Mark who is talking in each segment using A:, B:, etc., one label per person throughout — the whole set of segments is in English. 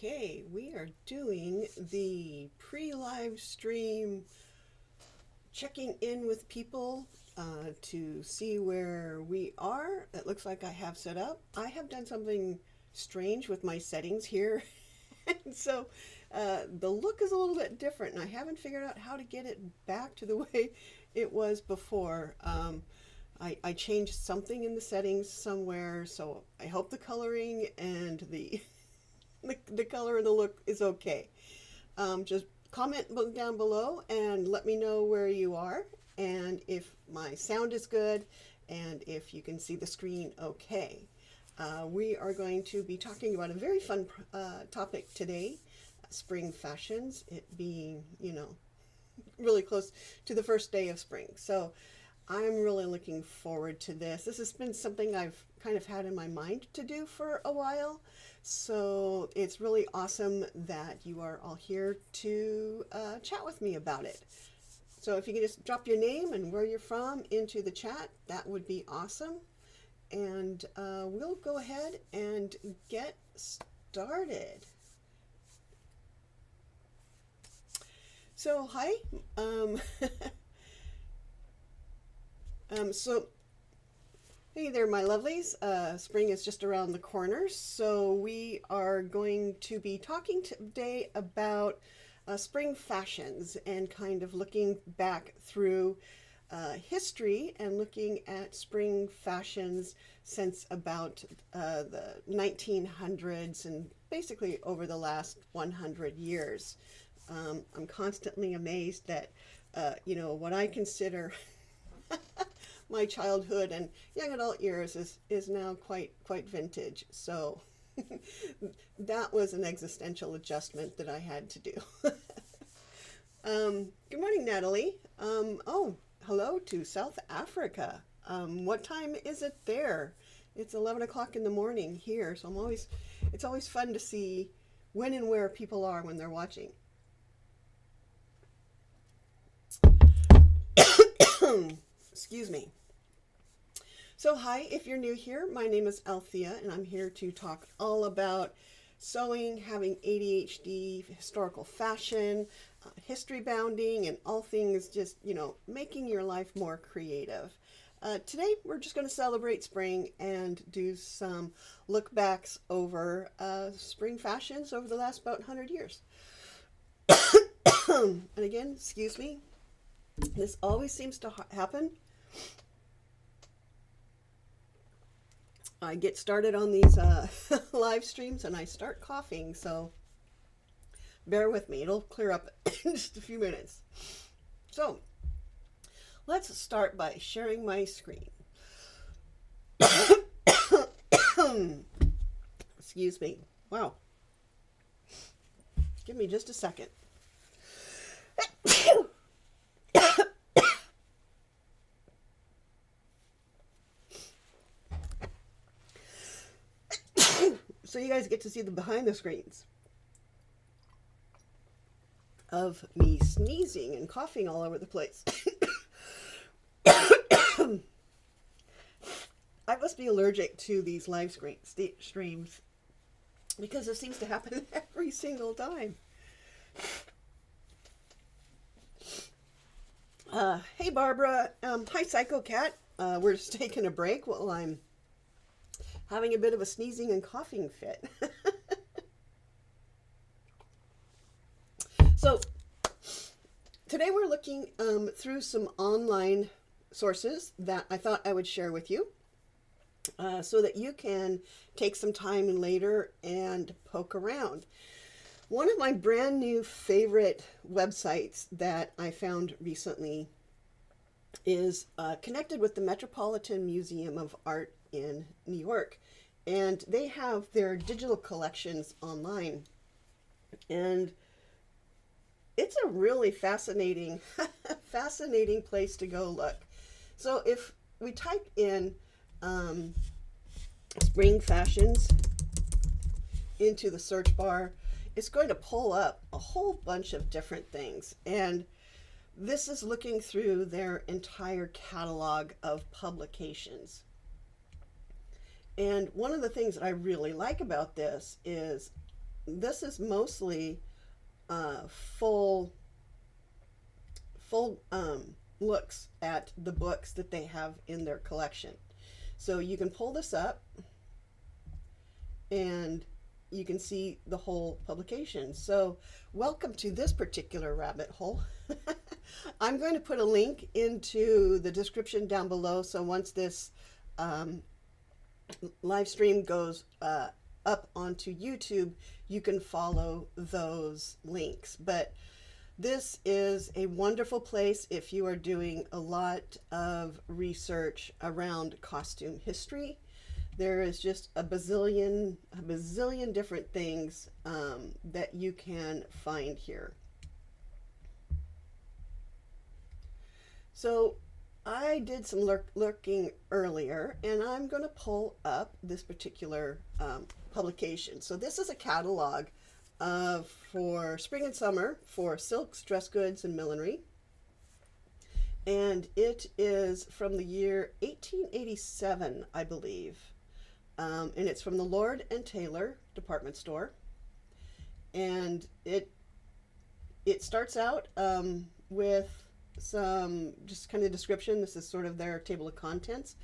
A: Okay, we are doing the pre-live stream, checking in with people to see where we are. It looks like I have set up. I have done something strange with my settings here, and so the look is a little bit different, and I haven't figured out how to get it back to the way it was before. I changed something in the settings somewhere, so I hope the coloring and the color and the look is okay. Just comment down below and let me know where you are and if my sound is good and if you can see the screen okay. We are going to be talking about a very fun topic today, spring fashions, it being, really close to the first day of spring. So I'm really looking forward to this. This has been something I've kind of had in my mind to do for a while. So it's really awesome that you are all here to chat with me about it. So if you could just drop your name and where you're from into the chat, that would be awesome. And we'll go ahead and get started. So hi. So hey there, my lovelies. Spring is just around the corner, so we are going to be talking today about spring fashions and kind of looking back through history and looking at spring fashions since about the 1900s and basically over the last 100 years. I'm constantly amazed that, what I consider my childhood and young adult years is now quite vintage. So that was an existential adjustment that I had to do. Good morning, Natalie. Oh, hello to South Africa. What time is it there? It's 11 o'clock in the morning here, so it's always fun to see when and where people are when they're watching. Excuse me. So hi, if you're new here, my name is Althea and I'm here to talk all about sewing, having ADHD, historical fashion, history bounding, and all things just, making your life more creative. Today, we're just going to celebrate spring and do some look backs over spring fashions over the last about 100 years. And again, excuse me, this always seems to happen. I get started on these live streams and I start coughing, so bear with me. It'll clear up in just a few minutes. So let's start by sharing my screen. Excuse me. Wow. Give me just a second. So you guys get to see the behind the screens of me sneezing and coughing all over the place. I must be allergic to these live streams because it seems to happen every single time. Hey Barbara, hi Psycho Cat. We're just taking a break while I'm having a bit of a sneezing and coughing fit. So today we're looking through some online sources that I thought I would share with you so that you can take some time later and poke around. One of my brand new favorite websites that I found recently is connected with the Metropolitan Museum of Art in New York, and they have their digital collections online, and it's a really fascinating place to go look. So if we type in spring fashions into the search bar, it's going to pull up a whole bunch of different things, and this is looking through their entire catalog of publications. And one of the things that I really like about this is this is mostly full looks at the books that they have in their collection. So you can pull this up and you can see the whole publication. So welcome to this particular rabbit hole. I'm going to put a link into the description down below, so once this live stream goes up onto YouTube, you can follow those links. But this is a wonderful place if you are doing a lot of research around costume history. There is just a bazillion different things that you can find here. So I did some lurking earlier, and I'm going to pull up this particular publication. So this is a catalog for spring and summer for silks, dress goods, and millinery. And it is from the year 1887, I believe. And it's from the Lord and Taylor department store. And it starts out with some just kind of description. This is sort of their table of contents.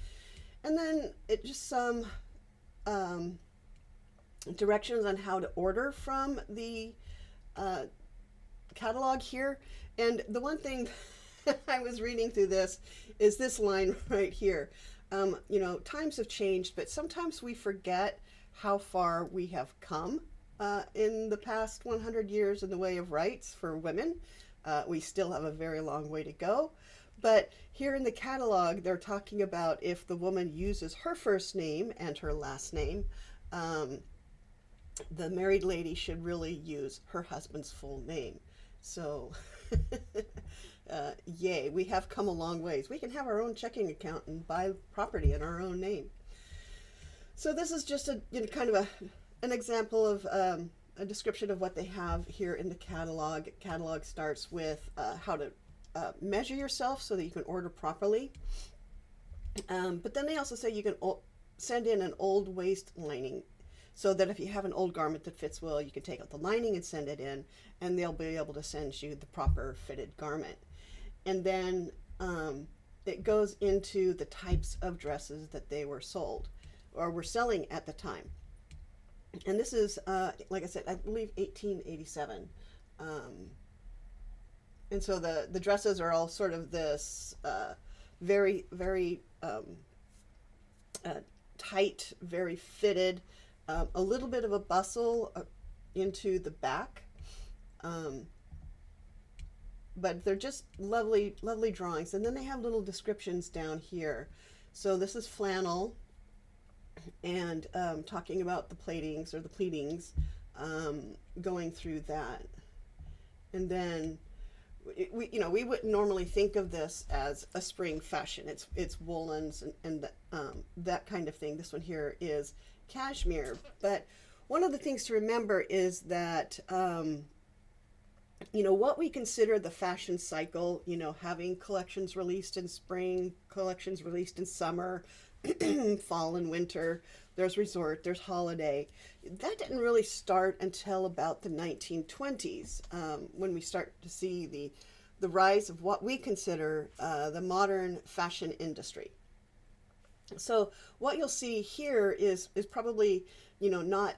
A: And then it just some directions on how to order from the catalog here. And the one thing I was reading through this is this line right here. You know, times have changed, but sometimes we forget how far we have come in the past 100 years in the way of rights for women. We still have a very long way to go. But here in the catalog, they're talking about if the woman uses her first name and her last name, the married lady should really use her husband's full name. So, yay, we have come a long ways. We can have our own checking account and buy property in our own name. So this is just a kind of an example of a description of what they have here in the catalog. Catalog starts with how to measure yourself so that you can order properly. But then they also say you can send in an old waist lining, so that if you have an old garment that fits well, you can take out the lining and send it in, and they'll be able to send you the proper fitted garment. And then it goes into the types of dresses that they were sold or were selling at the time. And this is, like I said, I believe 1887. And so the dresses are all sort of this very, very tight, very fitted, a little bit of a bustle into the back. But they're just lovely, lovely drawings. And then they have little descriptions down here. So this is flannel, and talking about the platings or the pleatings, going through that. And then we wouldn't normally think of this as a spring fashion. It's woolens and that kind of thing. This one here is cashmere. But one of the things to remember is that what we consider the fashion cycle, having collections released in spring, collections released in summer, fall and winter, there's resort, there's holiday. That didn't really start until about the 1920s, when we start to see the rise of what we consider the modern fashion industry. So what you'll see here is probably, not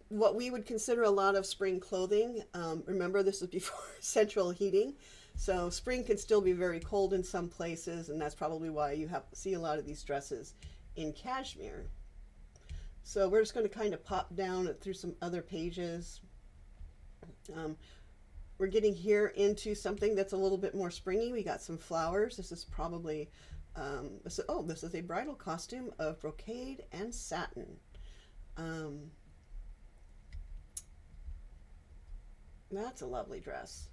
A: what we would consider a lot of spring clothing. Remember, this is before central heating. So spring can still be very cold in some places, and that's probably why you see a lot of these dresses in cashmere. So we're just going to kind of pop down through some other pages. We're getting here into something that's a little bit more springy. We got some flowers. This is probably, this is a bridal costume of brocade and satin. That's a lovely dress.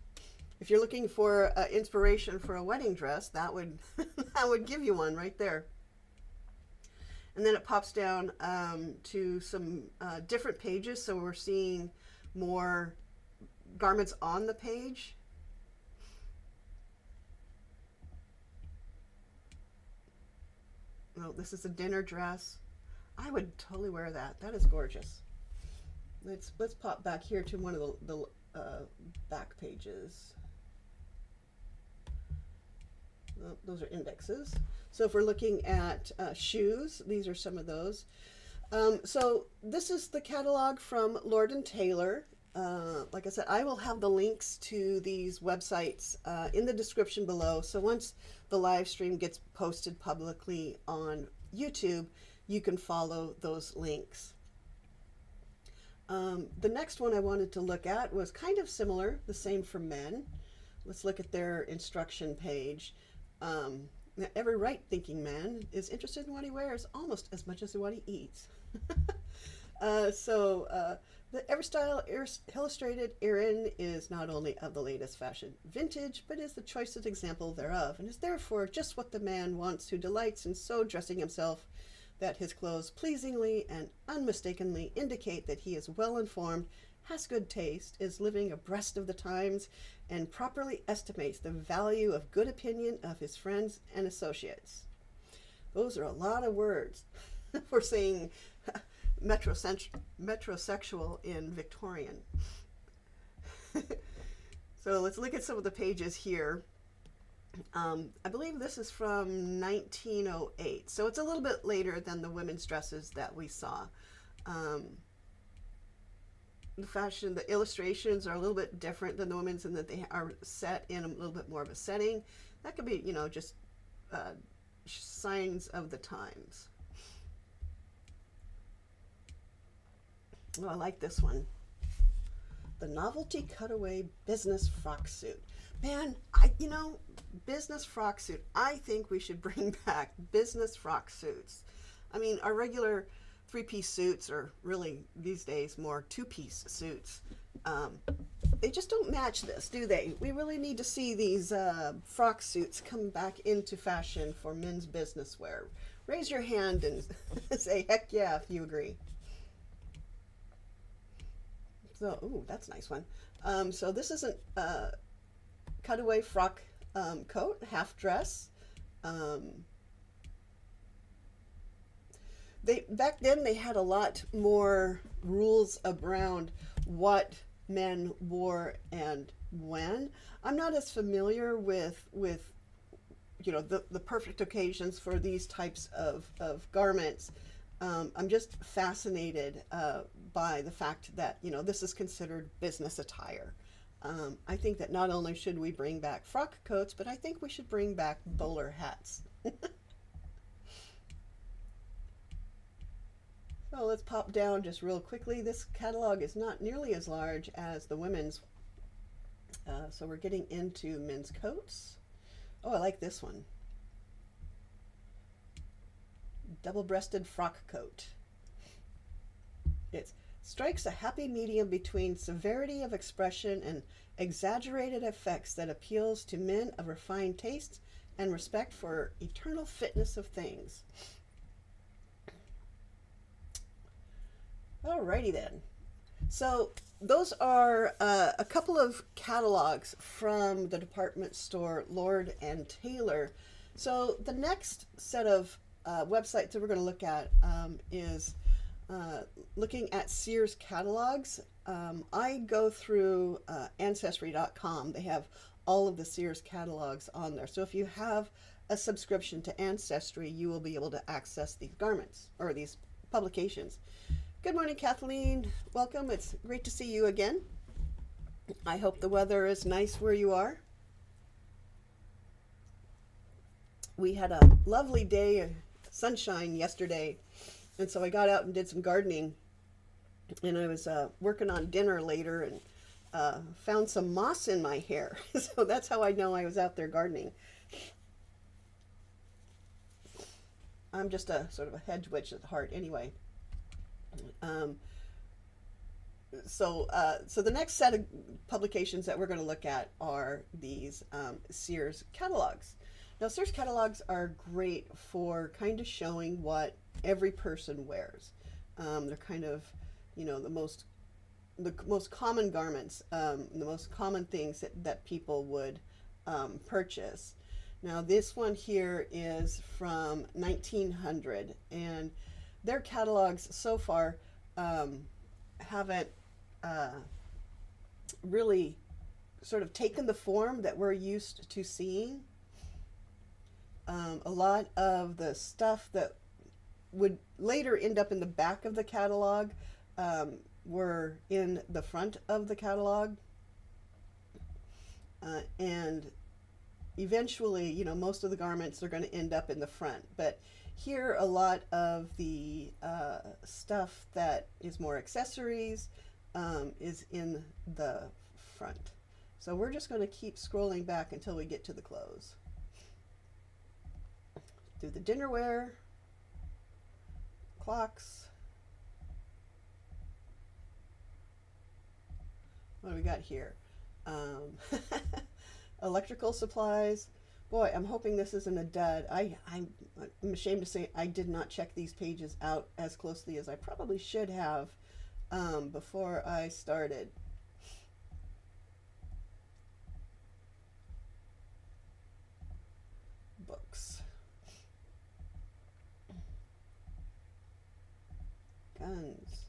A: If you're looking for inspiration for a wedding dress, that would that would give you one right there. And then it pops down to some different pages, so we're seeing more garments on the page. Oh, this is a dinner dress. I would totally wear that. That is gorgeous. Let's pop back here to one of the back pages. Oh, those are indexes. So if we're looking at shoes, these are some of those. So this is the catalog from Lord and Taylor. Like I said, I will have the links to these websites in the description below. So once the live stream gets posted publicly on YouTube, you can follow those links. The next one I wanted to look at was kind of similar, the same for men. Let's look at their instruction page. Every right-thinking man is interested in what he wears almost as much as what he eats. The Everstyle Illustrated Erin is not only of the latest fashion vintage, but is the choicest example thereof, and is therefore just what the man wants who delights in so dressing himself that his clothes pleasingly and unmistakably indicate that he is well informed, has good taste, is living abreast of the times, and properly estimates the value of good opinion of his friends and associates. Those are a lot of words for saying metrosexual in Victorian. So let's look at some of the pages here. I believe this is from 1908, so it's a little bit later than the women's dresses that we saw. The illustrations are a little bit different than the women's in that they are set in a little bit more of a setting. That could be, just signs of the times. Oh, I like this one. The novelty cutaway business frock suit. Man, business frock suit. I think we should bring back business frock suits. I mean, our regular three-piece suits are really, these days, more two-piece suits. They just don't match this, do they? We really need to see these frock suits come back into fashion for men's business wear. Raise your hand and say, heck yeah, if you agree. So, ooh, that's a nice one. So this is a cutaway frock coat, half dress. Back then they had a lot more rules around what men wore and when. I'm not as familiar with the perfect occasions for these types of garments. I'm just fascinated by the fact that this is considered business attire. I think that not only should we bring back frock coats, but I think we should bring back bowler hats. So let's pop down just real quickly. This catalog is not nearly as large as the women's. So we're getting into men's coats. Oh, I like this one. Double-breasted frock coat. It strikes a happy medium between severity of expression and exaggerated effects that appeals to men of refined tastes and respect for eternal fitness of things. Alrighty then. So those are a couple of catalogs from the department store Lord and Taylor. So the next set of websites that we're going to look at is looking at Sears catalogs. I go through Ancestry.com. They have all of the Sears catalogs on there. So if you have a subscription to Ancestry, you will be able to access these garments or these publications. Good morning, Kathleen. Welcome. It's great to see you again. I hope the weather is nice where you are. We had a lovely day of sunshine yesterday, and so I got out and did some gardening, and I was working on dinner later and found some moss in my hair. So that's how I know I was out there gardening. I'm just a sort of a hedge witch at heart anyway. So the next set of publications that we're going to look at are these Sears catalogs. Now, Sears catalogs are great for kind of showing what every person wears. They're kind of, the most common garments, the most common things that people would purchase. Now, this one here is from 1900, and their catalogs so far haven't really sort of taken the form that we're used to seeing. A lot of the stuff that would later end up in the back of the catalog were in the front of the catalog. And eventually, you know, most of the garments are going to end up in the front. But here, a lot of the stuff that is more accessories is in the front. So we're just going to keep scrolling back until we get to the clothes. Do the dinnerware, clocks. What do we got here? Electrical supplies. Boy, I'm hoping this isn't a dud. I'm ashamed to say I did not check these pages out as closely as I probably should have before I started. Books. Guns.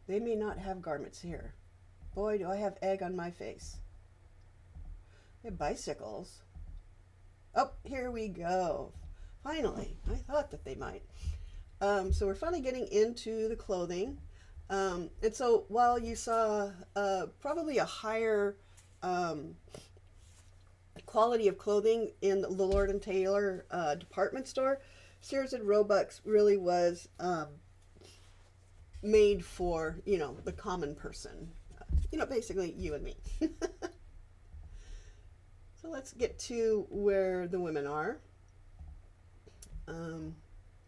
A: They may not have garments here. Boy, do I have egg on my face. They have bicycles. Oh, here we go. Finally, I thought that they might. So we're finally getting into the clothing. And so while you saw probably a higher quality of clothing in the Lord & Taylor department store, Sears and Roebuck's really was made for, you know, the common person. You know, basically you and me. So let's get to where the women are.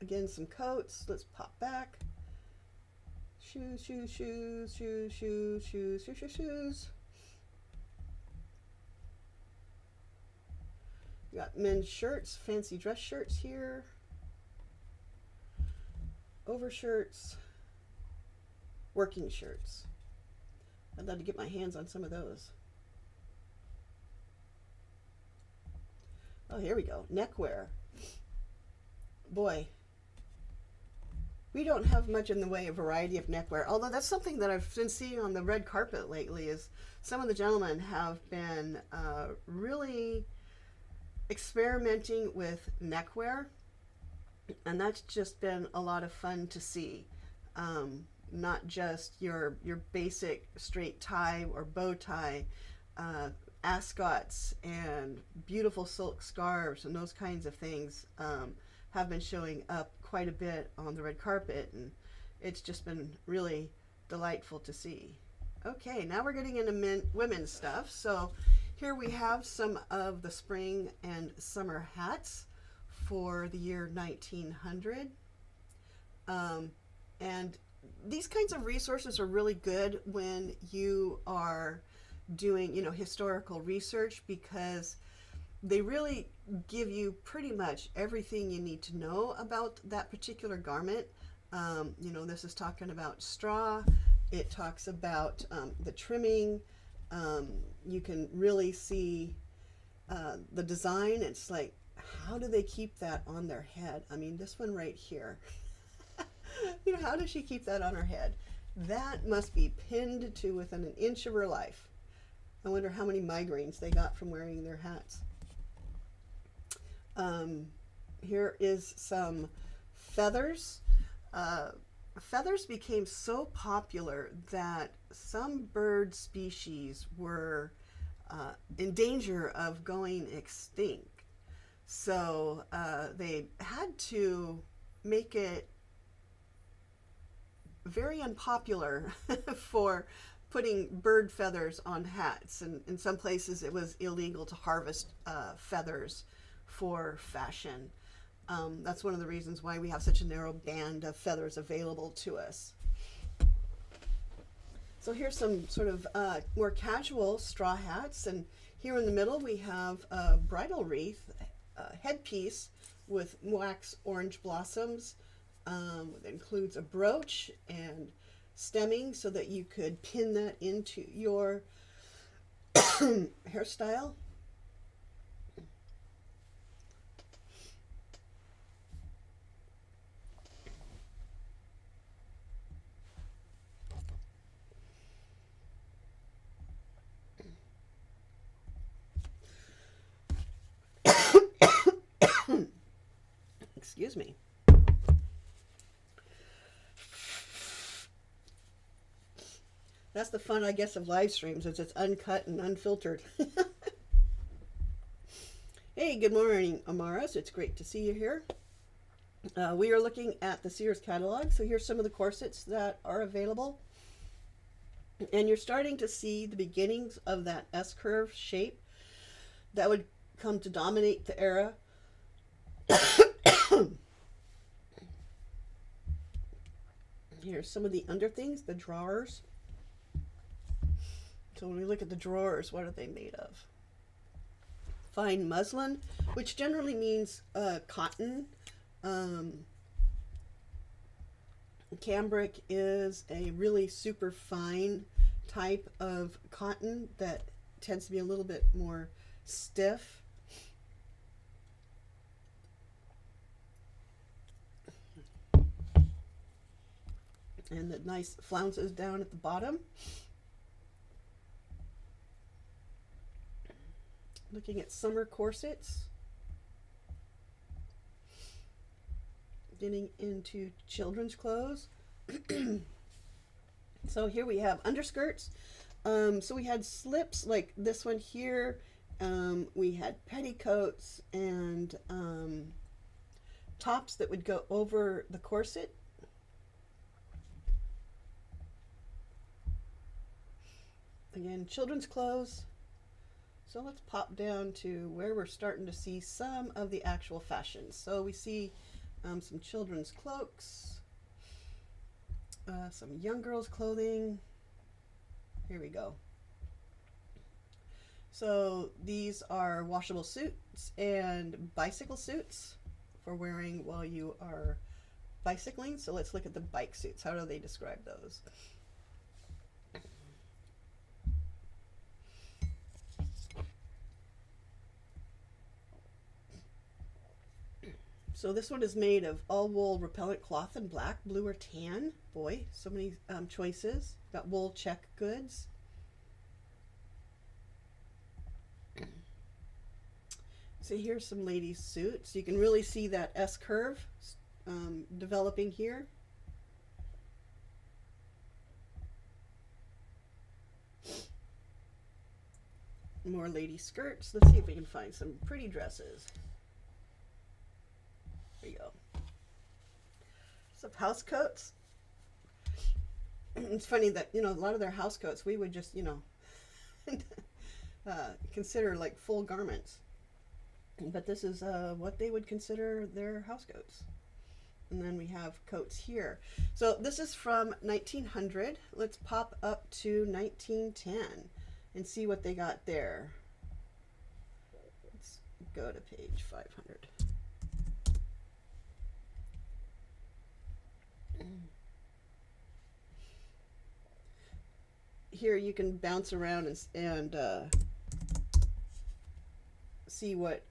A: Again, some coats. Let's pop back. Shoes, shoes, shoes, shoes, shoes, shoes, shoes, shoes, shoes. We got men's shirts, fancy dress shirts here. Overshirts. Working shirts. I'd love to get my hands on some of those. Oh, here we go. Neckwear. Boy, we don't have much in the way of variety of neckwear, although that's something that I've been seeing on the red carpet lately, is some of the gentlemen have been really experimenting with neckwear, and that's just been a lot of fun to see. Not just your basic straight tie or bow tie, ascots and beautiful silk scarves and those kinds of things have been showing up quite a bit on the red carpet, and it's just been really delightful to see. Okay, now we're getting into women's stuff. So here we have some of the spring and summer hats for the year 1900. And these kinds of resources are really good when you are doing, you know, historical research, because they really give you pretty much everything you need to know about that particular garment. You know, this is talking about straw. It talks about the trimming. You can really see the design. It's like, how do they keep that on their head? I mean, this one right here. You know, how does she keep that on her head? That must be pinned to within an inch of her life. I wonder how many migraines they got from wearing their hats. Here is some feathers. Feathers became so popular that some bird species were in danger of going extinct. So they had to make it very unpopular for putting bird feathers on hats, and in some places it was illegal to harvest feathers for fashion. That's one of the reasons why we have such a narrow band of feathers available to us. So here's some sort of more casual straw hats, and here in the middle we have a bridal wreath headpiece with wax orange blossoms. That includes a brooch and stemming so that you could pin that into your hairstyle. Excuse me. That's the fun, I guess, of live streams, is it's uncut and unfiltered. Hey, good morning, Amaras. It's great to see you here. We are looking at the Sears catalog. So here's some of the corsets that are available. And you're starting to see the beginnings of that S-curve shape that would come to dominate the era. Here's some of the under things, the drawers. So when we look at the drawers, what are they made of? Fine muslin, which generally means cotton. Cambric is a really super fine type of cotton that tends to be a little bit more stiff. And the nice flounces down at the bottom. Looking at summer corsets. Getting into children's clothes. So here we have underskirts. So we had slips like this one here. We had petticoats and tops that would go over the corset. Again, children's clothes. So let's pop down to where we're starting to see some of the actual fashions. So we see some children's cloaks, some young girls' clothing. Here we go. So these are washable suits and bicycle suits for wearing while you are bicycling. So let's look at the bike suits. How do they describe those? So this one is made of all wool repellent cloth in black, blue, or tan. Boy, so many choices. Got wool check goods. So here's some ladies' suits. You can really see that S curve developing here. More lady skirts. Let's see if we can find some pretty dresses. There you go. Some house coats. It's funny that, you know, a lot of their house coats we would just, you know, consider like full garments. But this is what they would consider their house coats. And then we have coats here. So this is from 1900. Let's pop up to 1910 and see what they got there. Let's go to page 500. Here you can bounce around and see what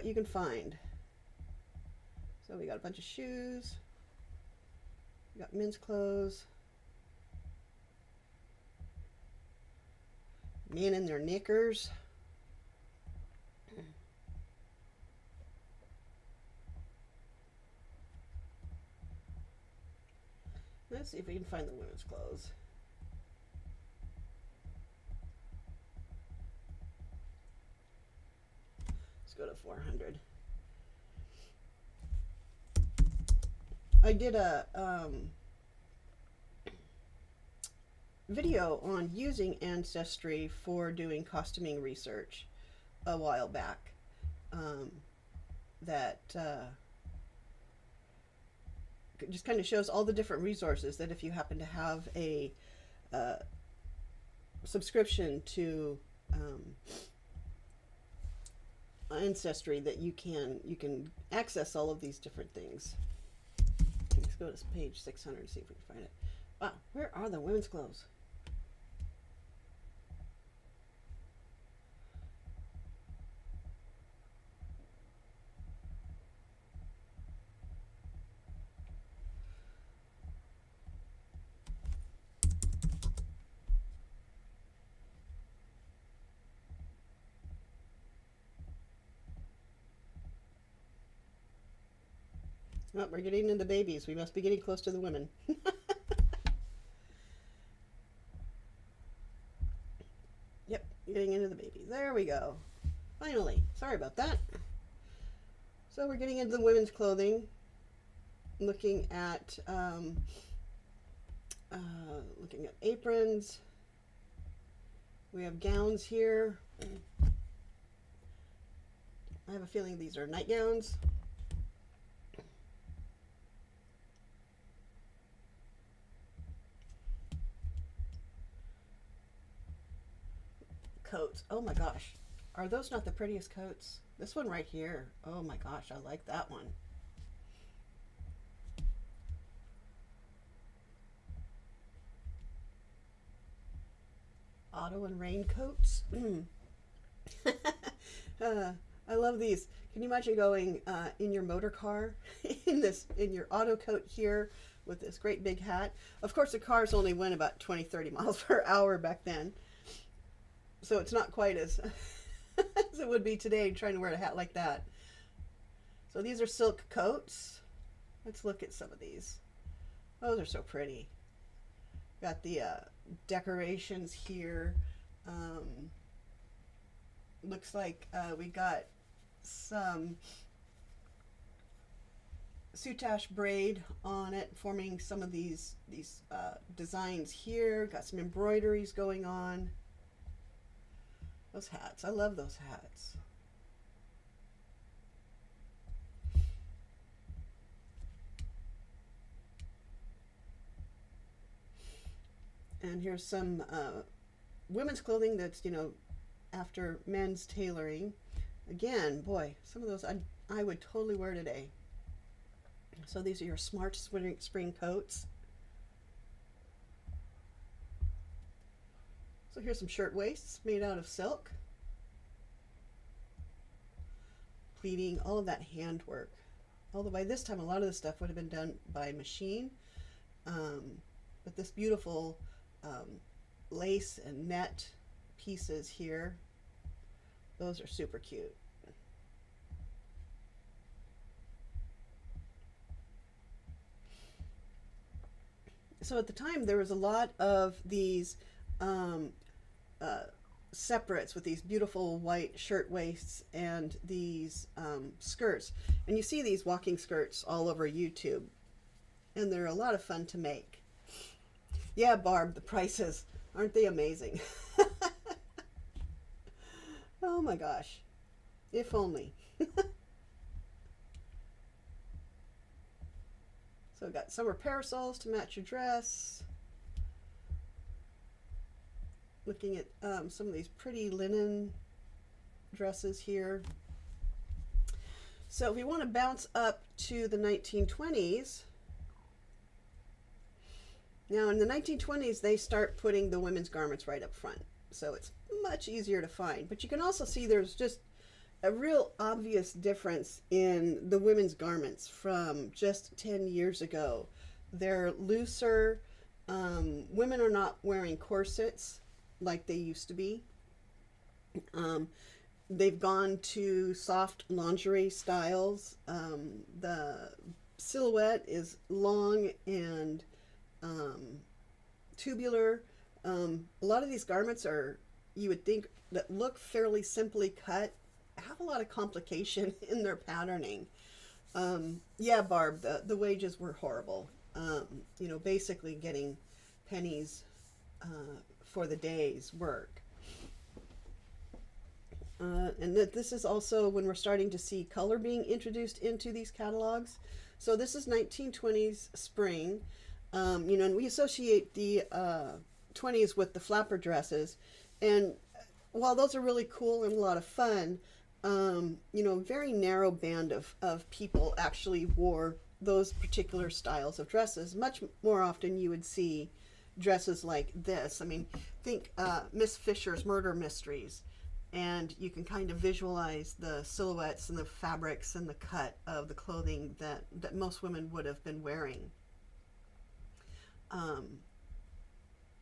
A: you can find. So we got a bunch of shoes. We got men's clothes. Men in their knickers. Let's see if we can find the women's clothes. Let's go to 400. I did a video on using Ancestry for doing costuming research a while back. That just kind of shows all the different resources that if you happen to have a subscription to Ancestry, that you can access all of these different things. Let's go to page 600 and see if we can find it. Wow, where are the women's clothes? Oh, we're getting into babies. We must be getting close to the women. Yep, getting into the babies. There we go. Finally. Sorry about that. So we're getting into the women's clothing. Looking at aprons. We have gowns here. I have a feeling these are nightgowns. Coats. Oh my gosh. Are those not the prettiest coats? This one right here. Oh my gosh, I like that one. Auto and raincoats. I love these. Can you imagine going in your motor car in your auto coat here with this great big hat? Of course, the cars only went about 20-30 miles per hour back then, so it's not quite as as it would be today trying to wear a hat like that. So these are silk coats. Let's look at some of these. Those are so pretty. Got the decorations here. Looks like we got some soutache braid on it, forming some of these designs here. Got some embroideries going on. Those hats, I love those hats. And here's some women's clothing that's, you know, after men's tailoring. Again, boy, some of those I would totally wear today. So these are your smart spring coats. So here's some shirt waists made out of silk. Pleating, all of that handwork. Although by this time a lot of the stuff would have been done by machine. But this beautiful lace and net pieces here, those are super cute. So at the time there was a lot of these separates with these beautiful white shirt waists and these skirts, and you see these walking skirts all over YouTube, and they're a lot of fun to make. Yeah, Barb, the prices, aren't they amazing? Oh my gosh, if only. So we've got summer parasols to match your dress. Looking at some of these pretty linen dresses here. So if we want to bounce up to the 1920s, now in the 1920s they start putting the women's garments right up front, so it's much easier to find. But you can also see there's just a real obvious difference in the women's garments from just 10 years ago. They're looser. Women are not wearing corsets like they used to be. They've gone to soft lingerie styles. The silhouette is long and tubular. A lot of these garments are, you would think, that look fairly simply cut, have a lot of complication in their patterning. Yeah, Barb, the wages were horrible. You know, basically getting pennies for the day's work. And that this is also when we're starting to see color being introduced into these catalogs. So this is 1920s spring. You know, and we associate the 20s with the flapper dresses. And while those are really cool and a lot of fun, you know, a very narrow band of people actually wore those particular styles of dresses. Much more often you would see dresses like this. I mean, think Miss Fisher's Murder Mysteries, and you can kind of visualize the silhouettes and the fabrics and the cut of the clothing that most women would have been wearing.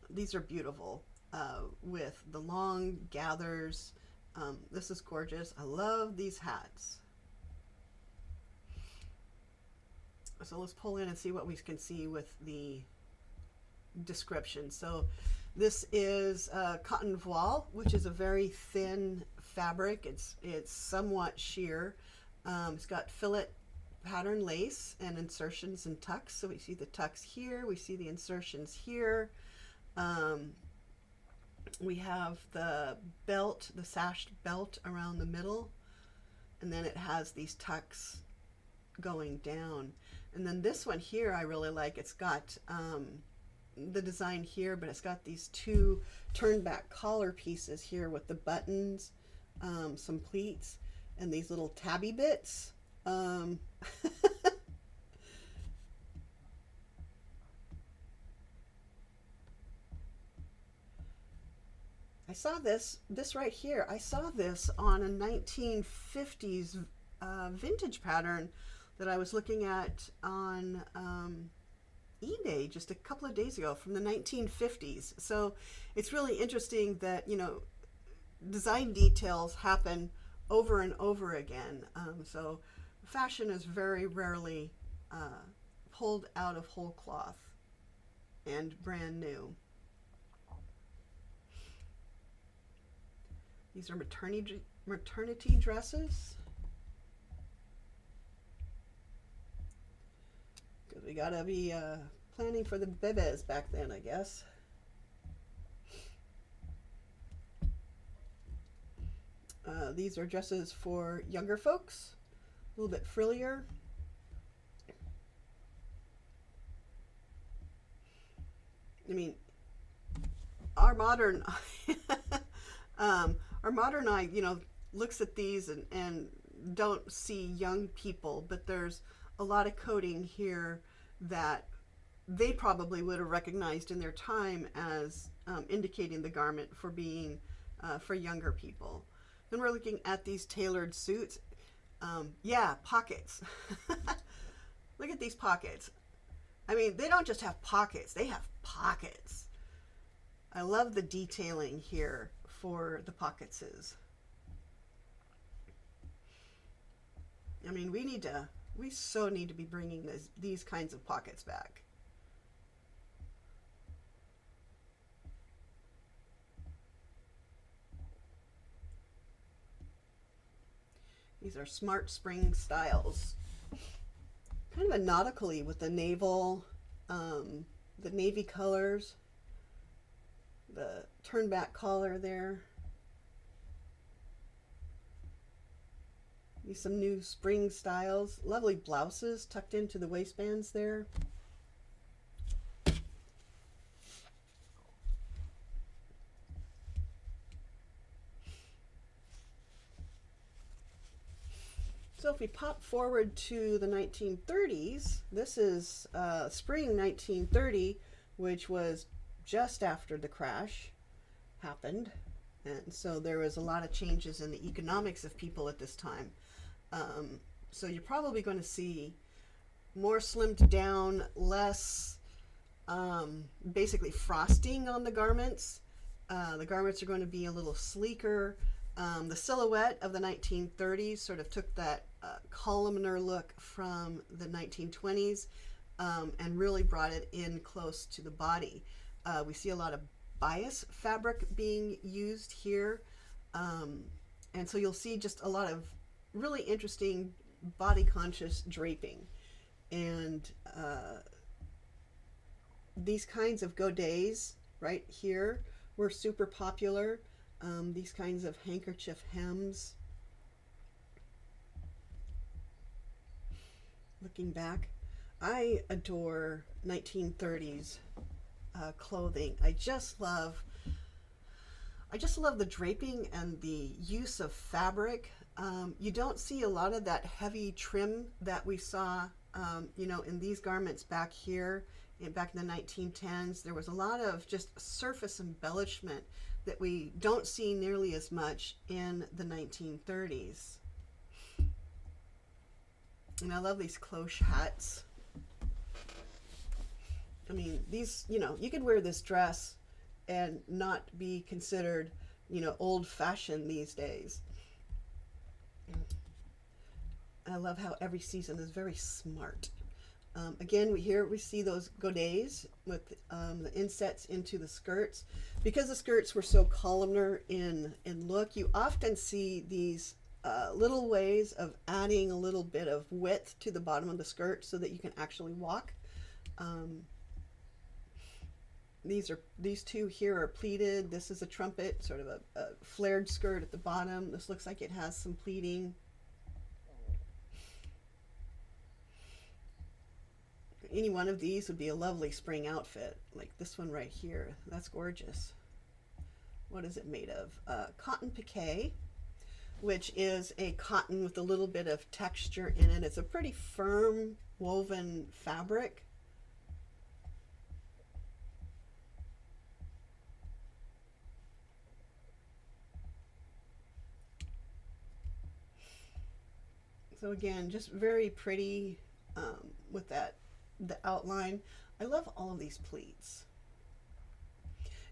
A: These are beautiful with the long gathers. This is gorgeous. I love these hats. So let's pull in and see what we can see with the description. So this is cotton voile, which is a very thin fabric. It's somewhat sheer. It's got fillet pattern lace and insertions and tucks. So we see the tucks here, we see the insertions here. We have the belt, the sashed belt around the middle, and then it has these tucks going down. And then this one here I really like. It's got the design here, but it's got these two turn back collar pieces here with the buttons, some pleats, and these little tabby bits. I saw this right here. I saw this on a 1950s vintage pattern that I was looking at on eBay just a couple of days ago from the 1950s. So it's really interesting that, you know, design details happen over and over again. So fashion is very rarely pulled out of whole cloth and brand new. These are maternity dresses. Because we gotta be planning for the bebes back then, I guess. These are dresses for younger folks, a little bit frillier. I mean, our modern our modern eye, you know, looks at these and don't see young people, but there's a lot of coding here that they probably would have recognized in their time as indicating the garment for being for younger people. Then we're looking at these tailored suits. Yeah, pockets. Look at these pockets. I mean, they don't just have pockets, they have pockets. I love the detailing here for the pocketses. I mean, we so need to be bringing these kinds of pockets back. These are smart spring styles. Kind of a nautically with the naval, the navy colors, the turn back collar there. These some new spring styles. Lovely blouses tucked into the waistbands there. So if we pop forward to the 1930s, this is spring 1930, which was just after the crash happened. And so there was a lot of changes in the economics of people at this time. So you're probably going to see more slimmed down, less basically frosting on the garments. The garments are going to be a little sleeker. The silhouette of the 1930s sort of took that columnar look from the 1920s and really brought it in close to the body. We see a lot of bias fabric being used here, and so you'll see just a lot of really interesting body conscious draping, and these kinds of godets right here were super popular. These kinds of handkerchief hems. Looking back, I adore 1930s clothing. I just love the draping and the use of fabric. You don't see a lot of that heavy trim that we saw, you know, in these garments back here, back in the 1910s. There was a lot of just surface embellishment that we don't see nearly as much in the 1930s. And I love these cloche hats. I mean, these, you know, you could wear this dress and not be considered, you know, old-fashioned these days. I love how every season is very smart. Again, here we see those godets with the insets into the skirts. Because the skirts were so columnar in look, you often see these little ways of adding a little bit of width to the bottom of the skirt so that you can actually walk. These two here are pleated. This is a trumpet, sort of a flared skirt at the bottom. This looks like it has some pleating. Any one of these would be a lovely spring outfit, like this one right here. That's gorgeous. What is it made of? Cotton piqué, which is a cotton with a little bit of texture in it. It's a pretty firm woven fabric. So again, just very pretty with the outline. I love all of these pleats.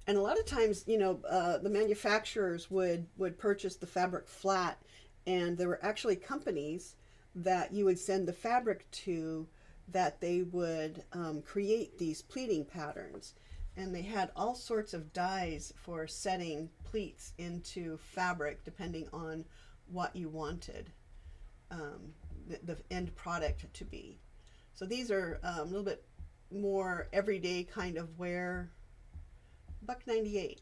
A: And a lot of times, the manufacturers would purchase the fabric flat, and there were actually companies that you would send the fabric to that they would create these pleating patterns. And they had all sorts of dyes for setting pleats into fabric depending on what you wanted the end product to be. So these are a little bit more everyday kind of wear. $1.98.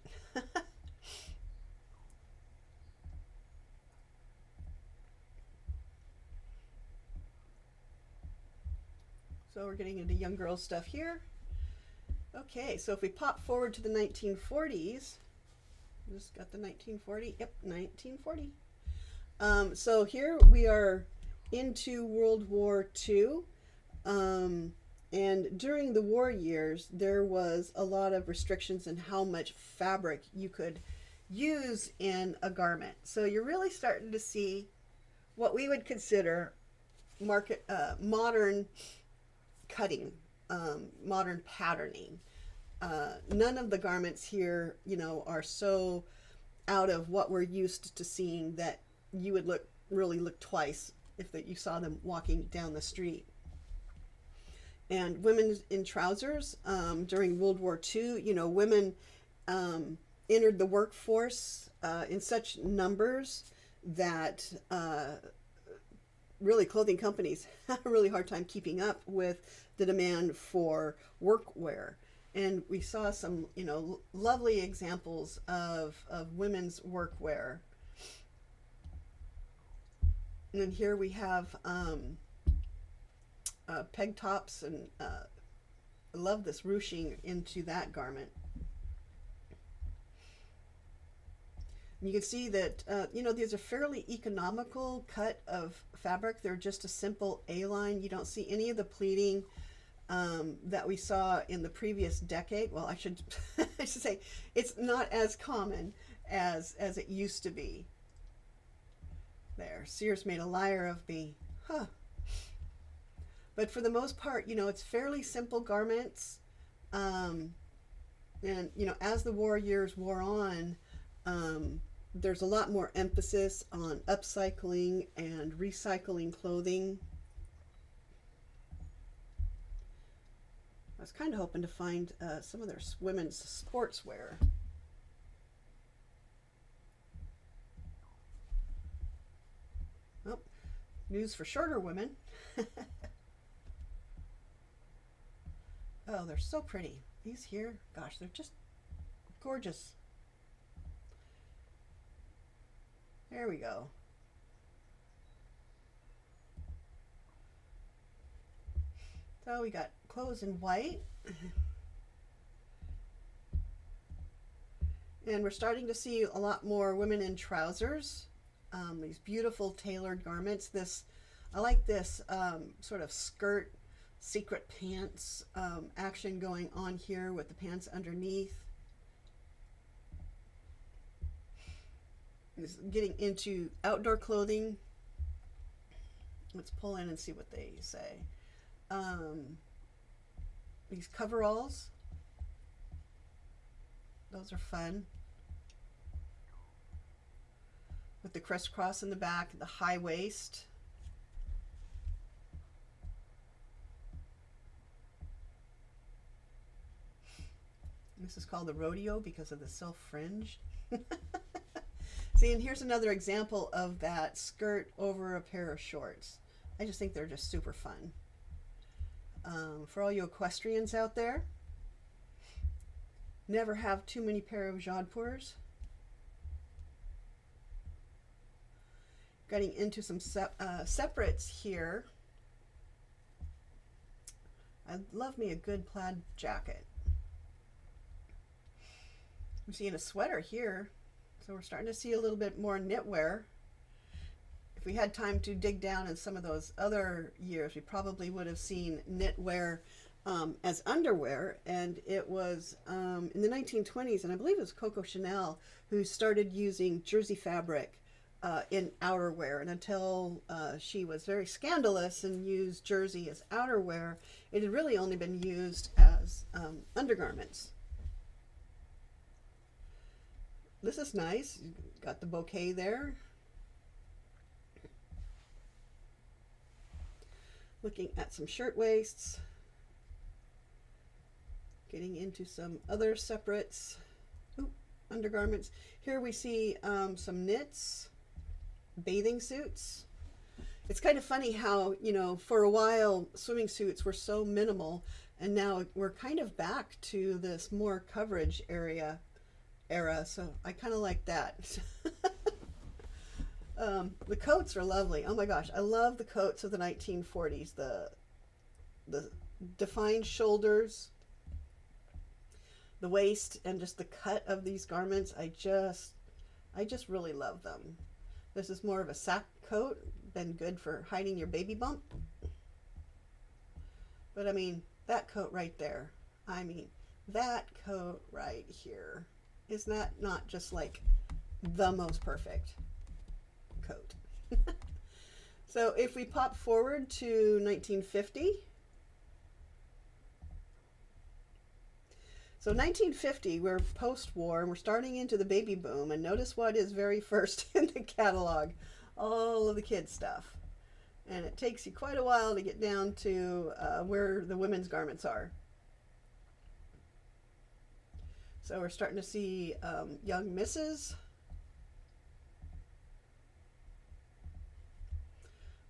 A: So we're getting into young girl stuff here. Okay, so if we pop forward to the 1940s, just got the 1940. Yep, 1940. So here we are into World War II. And during the war years, there was a lot of restrictions on how much fabric you could use in a garment. So you're really starting to see what we would consider modern cutting, modern patterning. None of the garments here, are so out of what we're used to seeing that you would really look twice if you saw them walking down the street. And women in trousers during World War II, women entered the workforce in such numbers that really clothing companies had a really hard time keeping up with the demand for workwear. And we saw some, lovely examples of women's workwear. And then here we have peg tops, and I love this ruching into that garment. And you can see that, these are fairly economical cut of fabric. They're just a simple A-line. You don't see any of the pleating that we saw in the previous decade. Well, I should say it's not as common as it used to be. There, Sears made a liar of me. Huh. But for the most part, it's fairly simple garments. And, as the war years wore on, there's a lot more emphasis on upcycling and recycling clothing. I was kind of hoping to find some of their women's sportswear. Oh, news for shorter women. Oh, they're so pretty. These here, gosh, they're just gorgeous. There we go. So we got clothes in white. And we're starting to see a lot more women in trousers. These beautiful tailored garments. I like this sort of skirt, secret pants action going on here with the pants underneath. This getting into outdoor clothing. Let's pull in and see what they say. These coveralls. Those are fun. With the crisscross in the back, the high waist. This is called the rodeo because of the self fringe. See, and here's another example of that skirt over a pair of shorts. I just think they're just super fun. For all you equestrians out there, never have too many pair of jodhpurs. Getting into some separates here. I love me a good plaid jacket. I'm seeing a sweater here, so we're starting to see a little bit more knitwear. If we had time to dig down in some of those other years, we probably would have seen knitwear as underwear, and it was in the 1920s, and I believe it was Coco Chanel who started using jersey fabric in outerwear, and until she was very scandalous and used jersey as outerwear, it had really only been used as undergarments. This is nice. You got the bouquet there. Looking at some shirt waists. Getting into some other separates. Ooh, undergarments. Here we see some knits, bathing suits. It's kind of funny how, you know, for a while swimming suits were so minimal, and now we're kind of back to this more coverage era, so I kind of like that. The coats are lovely. Oh my gosh, I love the coats of the 1940s. The defined shoulders, the waist, and just the cut of these garments. I just really love them. This is more of a sack coat, been good for hiding your baby bump. But I mean, that coat right there. I mean, that coat right here. Is that not just like the most perfect coat? So if we pop forward to 1950. So 1950, we're post-war, and we're starting into the baby boom, and notice what is very first in the catalog. All of the kids' stuff. And it takes you quite a while to get down to where the women's garments are. So we're starting to see young misses.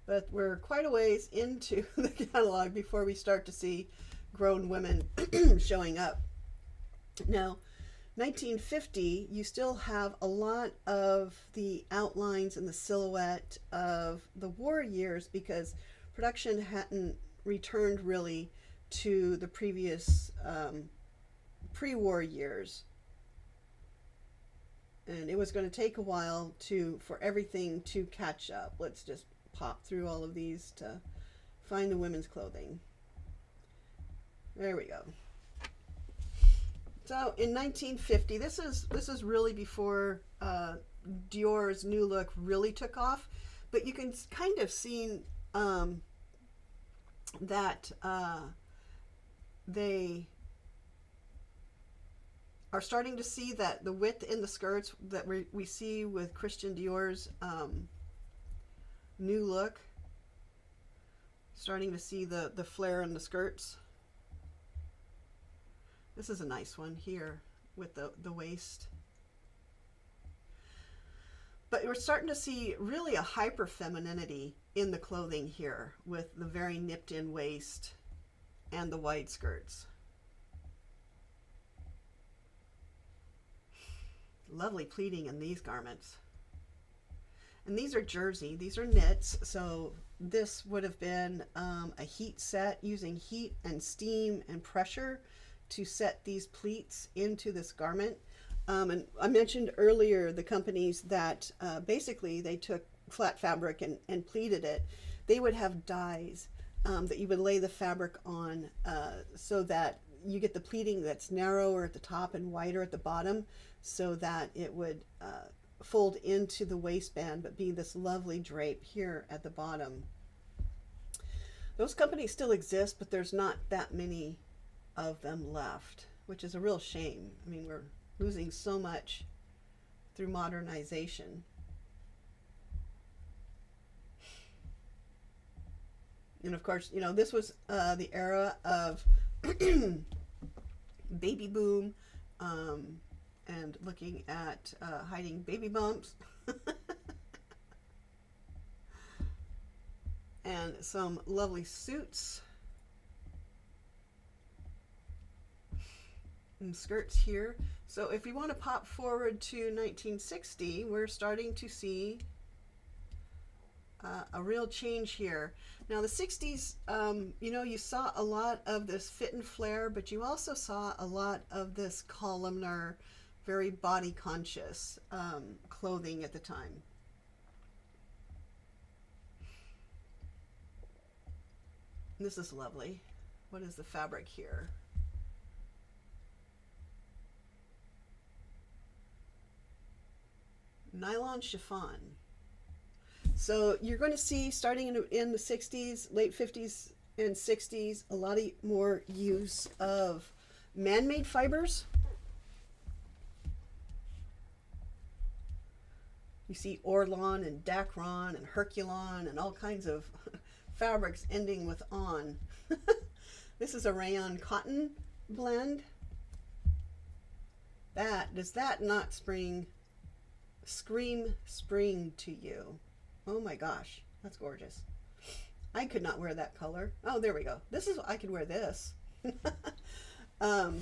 A: But we're quite a ways into the catalog before we start to see grown women showing up. Now, 1950, you still have a lot of the outlines and the silhouette of the war years because production hadn't returned really to the previous pre-war years. And it was going to take a while for everything to catch up. Let's just pop through all of these to find the women's clothing. There we go. So in 1950, this is really before Dior's new look really took off, but you can kind of see that they are starting to see that the width in the skirts that we see with Christian Dior's new look. Starting to see the flare in the skirts. This is a nice one here with the waist. But we're starting to see really a hyper femininity in the clothing here with the very nipped in waist and the wide skirts. Lovely pleating in these garments. And these are jersey, these are knits, so this would have been a heat set using heat and steam and pressure to set these pleats into this garment. And I mentioned earlier the companies that basically they took flat fabric and pleated it. They would have dies that you would lay the fabric on so that you get the pleating that's narrower at the top and wider at the bottom, so that it would fold into the waistband but be this lovely drape here at the bottom. Those companies still exist, but there's not that many of them left, which is a real shame. I mean, we're losing so much through modernization. And of course, you know, this was the era of baby boom and looking at hiding baby bumps. And some lovely suits and skirts here. So if we want to pop forward to 1960, we're starting to see a real change here. Now the 60s, you know, you saw a lot of this fit and flare, but you also saw a lot of this columnar, very body conscious clothing at the time. This is lovely. What is the fabric here? Nylon chiffon. So you're going to see, starting in the 60s, late 50s and 60s, a lot more use of man-made fibers. You see Orlon and Dacron and Herculon and all kinds of fabrics ending with on. This is a rayon cotton blend. Does that not scream spring to you? Oh my gosh, that's gorgeous. I could not wear that color. Oh, there we go. I could wear this. So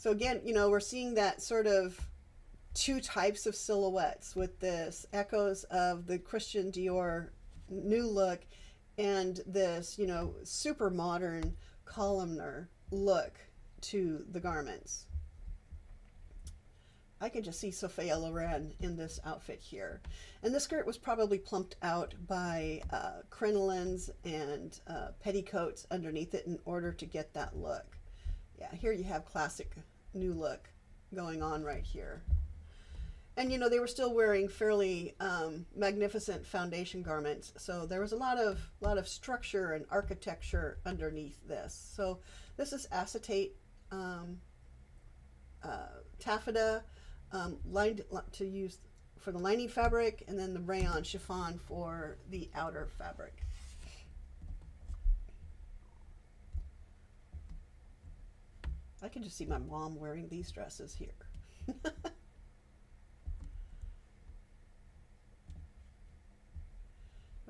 A: again, you know, we're seeing that sort of two types of silhouettes with this echoes of the Christian Dior new look and this, you know, super modern columnar look to the garments. I can just see Sophia Loren in this outfit here. And the skirt was probably plumped out by crinolines and petticoats underneath it in order to get that look. Yeah, here you have classic new look going on right here. And you know, they were still wearing fairly magnificent foundation garments, so there was a lot of structure and architecture underneath this. So this is acetate taffeta, lined to use for the lining fabric, and then the rayon chiffon for the outer fabric. I can just see my mom wearing these dresses here.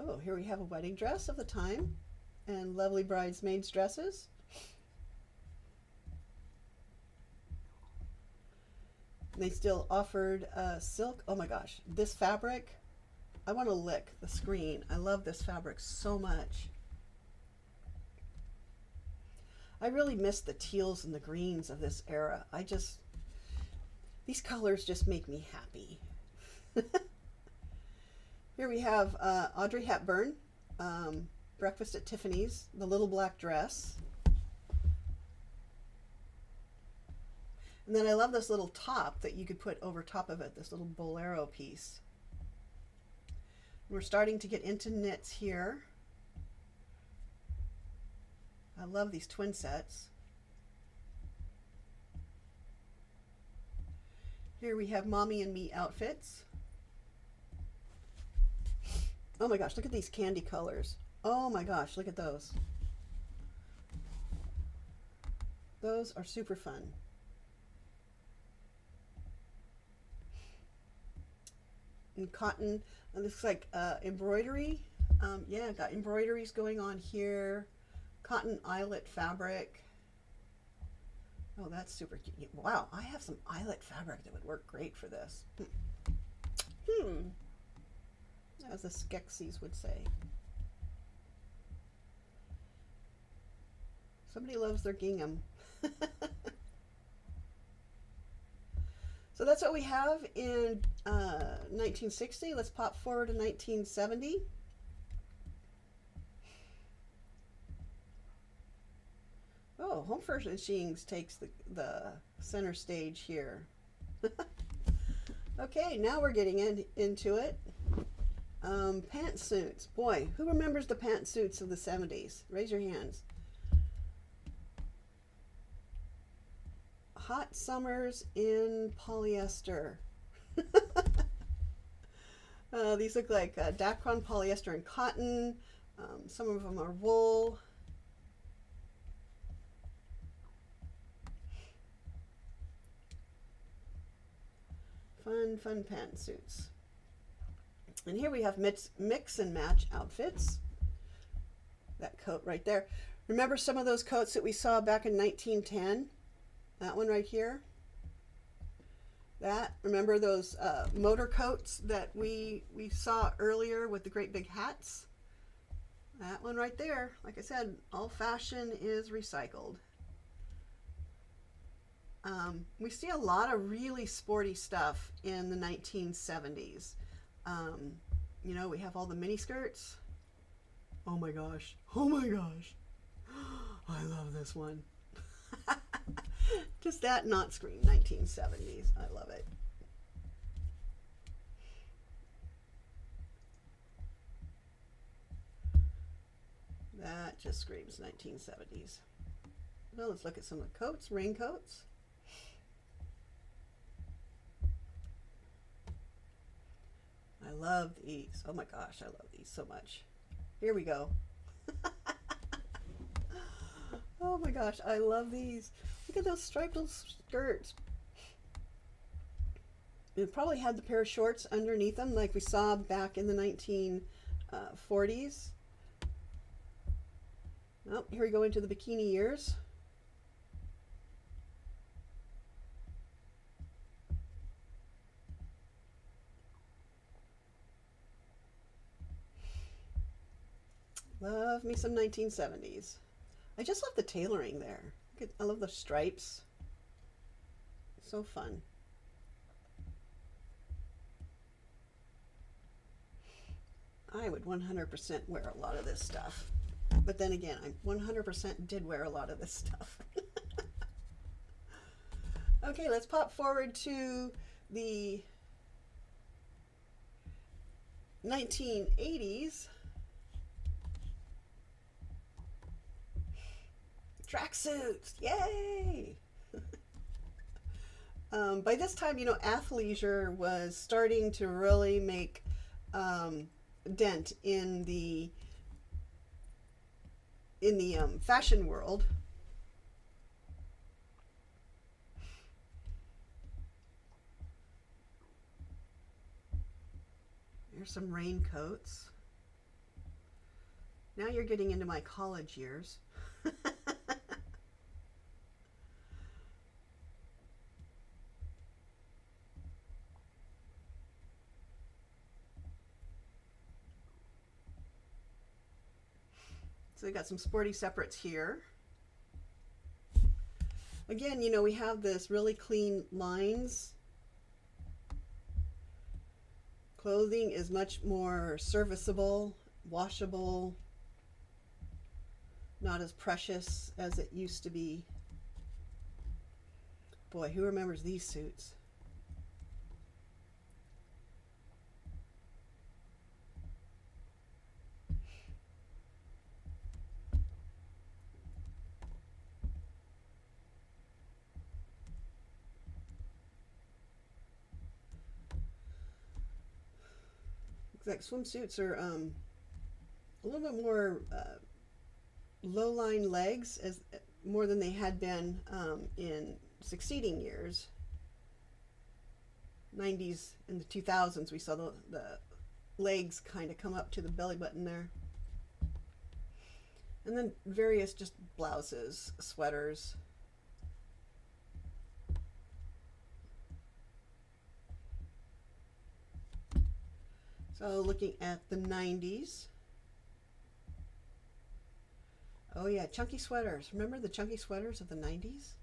A: Oh, here we have a wedding dress of the time and lovely bridesmaids dresses. They still offered silk. Oh my gosh, this fabric, I want to lick the screen. I love this fabric so much. I really miss the teals and the greens of this era. These colors just make me happy. Here we have Audrey Hepburn, Breakfast at Tiffany's, the little black dress. And then I love this little top that you could put over top of it, this little bolero piece. We're starting to get into knits here. I love these twin sets. Here we have Mommy and Me outfits. Oh my gosh, look at these candy colors. Oh my gosh, look at those. Those are super fun. And cotton, it looks like embroidery. Yeah, got embroideries going on here. Cotton eyelet fabric. Oh, that's super cute. Wow, I have some eyelet fabric that would work great for this. As the Skeksis would say. Somebody loves their gingham. So that's what we have in 1960. Let's pop forward to 1970. Oh, Home Furnishings takes the center stage here. Okay, now we're getting into it. Pantsuits. Boy, who remembers the pantsuits of the 70s? Raise your hands. Hot summers in polyester. These look like Dacron polyester and cotton. Some of them are wool. Fun, fun pantsuits. And here we have mix and match outfits. That coat right there. Remember some of those coats that we saw back in 1910? That one right here. That, remember those motor coats that we saw earlier with the great big hats? That one right there. Like I said, all fashion is recycled. We see a lot of really sporty stuff in the 1970s. You know, we have all the mini skirts. Oh my gosh. Oh my gosh. I love this one. Just that not scream 1970s. I love it. That just screams 1970s. Well, let's look at some of the coats, raincoats. I love these. Oh my gosh, I love these so much. Here we go. Oh my gosh, I love these. Look at those striped little skirts. It probably had the pair of shorts underneath them like we saw back in the 1940s. Oh, here we go into the bikini years. Love me some 1970s. I just love the tailoring there. I love the stripes. So fun. I would 100% wear a lot of this stuff. But then again, I 100% did wear a lot of this stuff. Okay, let's pop forward to the 1980s. Tracksuits, yay! By this time, you know, athleisure was starting to really make dent in the fashion world. Here's some raincoats. Now you're getting into my college years. So we got some sporty separates here. Again, you know, we have this really clean lines. Clothing is much more serviceable, washable, not as precious as it used to be. Boy, who remembers these suits? Like swimsuits are a little bit more low-line legs, as more than they had been in succeeding years. 90s and the 2000s, we saw the legs kind of come up to the belly button there. And then various just blouses, sweaters. So looking at the 90s. Oh yeah, chunky sweaters. Remember the chunky sweaters of the 90s?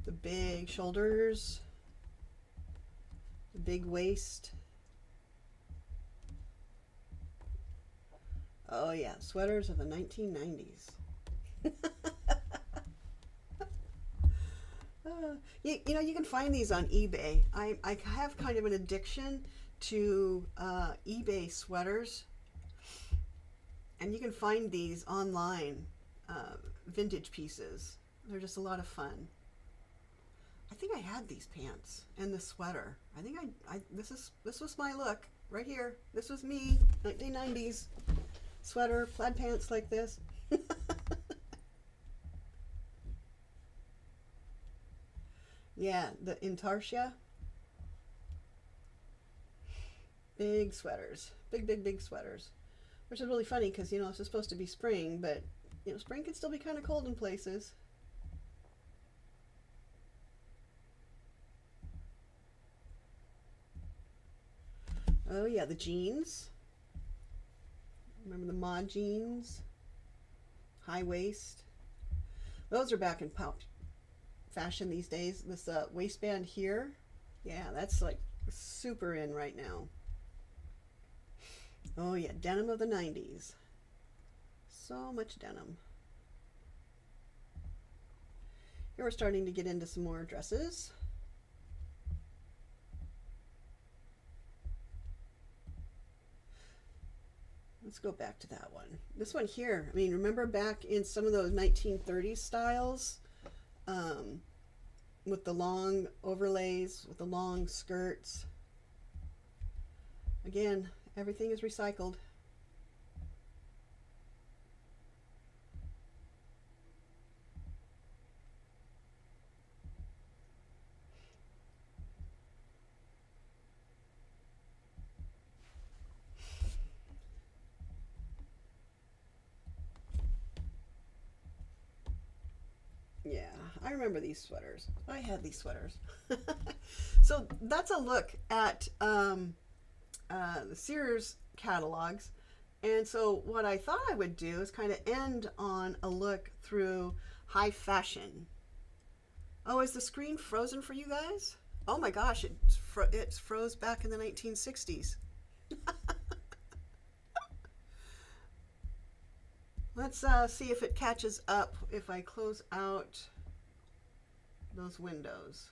A: The big shoulders, the big waist. Oh yeah, sweaters of the 1990s. You know, you can find these on eBay. I have kind of an addiction to eBay sweaters, and you can find these online, vintage pieces. They're just a lot of fun. I think I had these pants and the sweater. I think this was my look right here. This was me, 1990s sweater, plaid pants like this. Yeah, the Intarsia. Big sweaters. Big, big, big sweaters. Which is really funny because, it's supposed to be spring, but, spring can still be kind of cold in places. Oh, yeah, the jeans. Remember the mod jeans? High waist. Those are back in pop fashion these days. This waistband here. Yeah, that's like super in right now. Oh yeah, denim of the 90s. So much denim. Here we're starting to get into some more dresses. Let's go back to that one. This one here, I mean, remember back in some of those 1930s styles with the long overlays, with the long skirts. Again, everything is recycled. Yeah, I remember these sweaters. I had these sweaters. So that's a look at the Sears catalogs. And so what I thought I would do is kind of end on a look through high fashion. Oh, is the screen frozen for you guys? Oh my gosh, it's froze back in the 1960s. Let's see if it catches up if I close out those windows.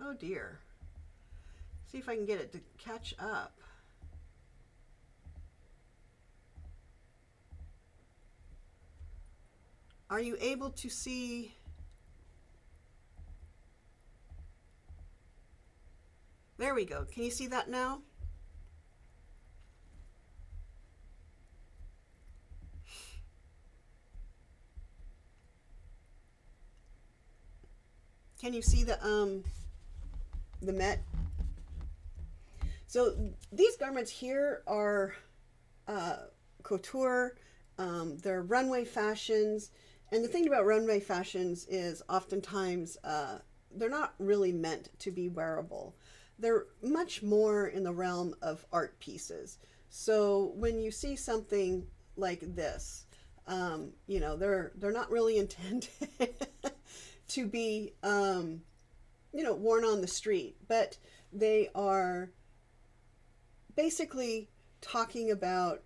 A: Oh dear. See if I can get it to catch up. Are you able to see? There we go. Can you see that now? Can you see the Met? So these garments here are couture. They're runway fashions. And the thing about runway fashions is oftentimes they're not really meant to be wearable. They're much more in the realm of art pieces. So when you see something like this, they're not really intended to be, worn on the street, but they are basically talking about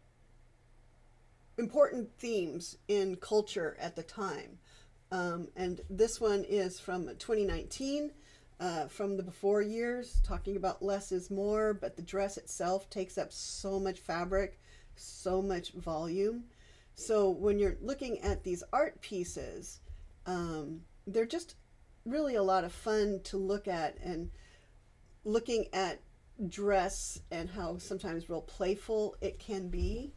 A: important themes in culture at the time. And this one is from 2019, from the before years, talking about less is more, but the dress itself takes up so much fabric, so much volume. So when you're looking at these art pieces, they're just really a lot of fun to look at, and looking at dress and how sometimes real playful it can be.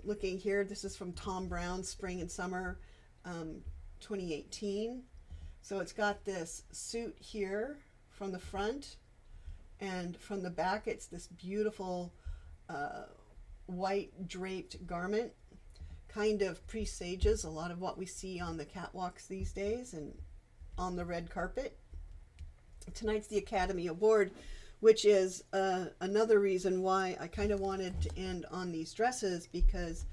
A: Looking here, this is from Thom Browne, Spring and Summer 2018. So it's got this suit here from the front, and from the back it's this beautiful white draped garment. Kind of presages a lot of what we see on the catwalks these days and on the red carpet. Tonight's the Academy Award, which is another reason why I kind of wanted to end on these dresses, because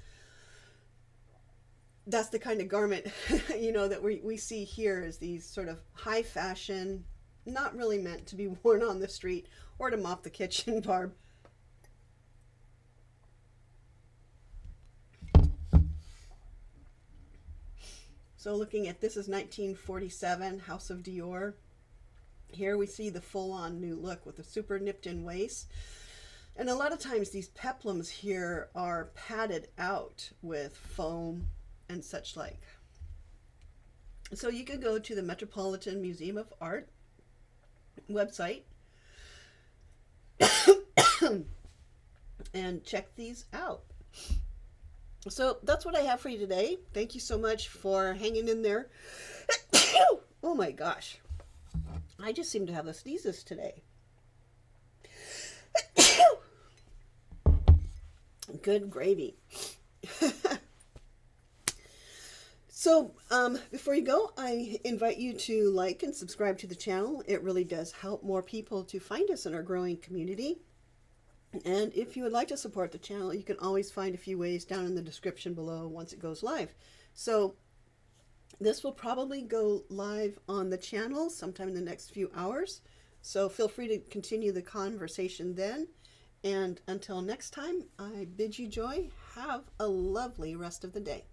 A: that's the kind of garment that we see here, is these sort of high fashion, not really meant to be worn on the street or to mop the kitchen, Barb. So looking at this is 1947 House of Dior. Here we see the full-on new look with the super nipped-in waist. And a lot of times these peplums here are padded out with foam and such like. So you can go to the Metropolitan Museum of Art website and check these out. So that's what I have for you today. Thank you so much for hanging in there. Oh my gosh. I just seem to have the sneezes today. Good gravy. So, before you go, I invite you to like and subscribe to the channel. It really does help more people to find us in our growing community. And if you would like to support the channel, you can always find a few ways down in the description below once it goes live. So, this will probably go live on the channel sometime in the next few hours. So, feel free to continue the conversation then. And until next time, I bid you joy. Have a lovely rest of the day.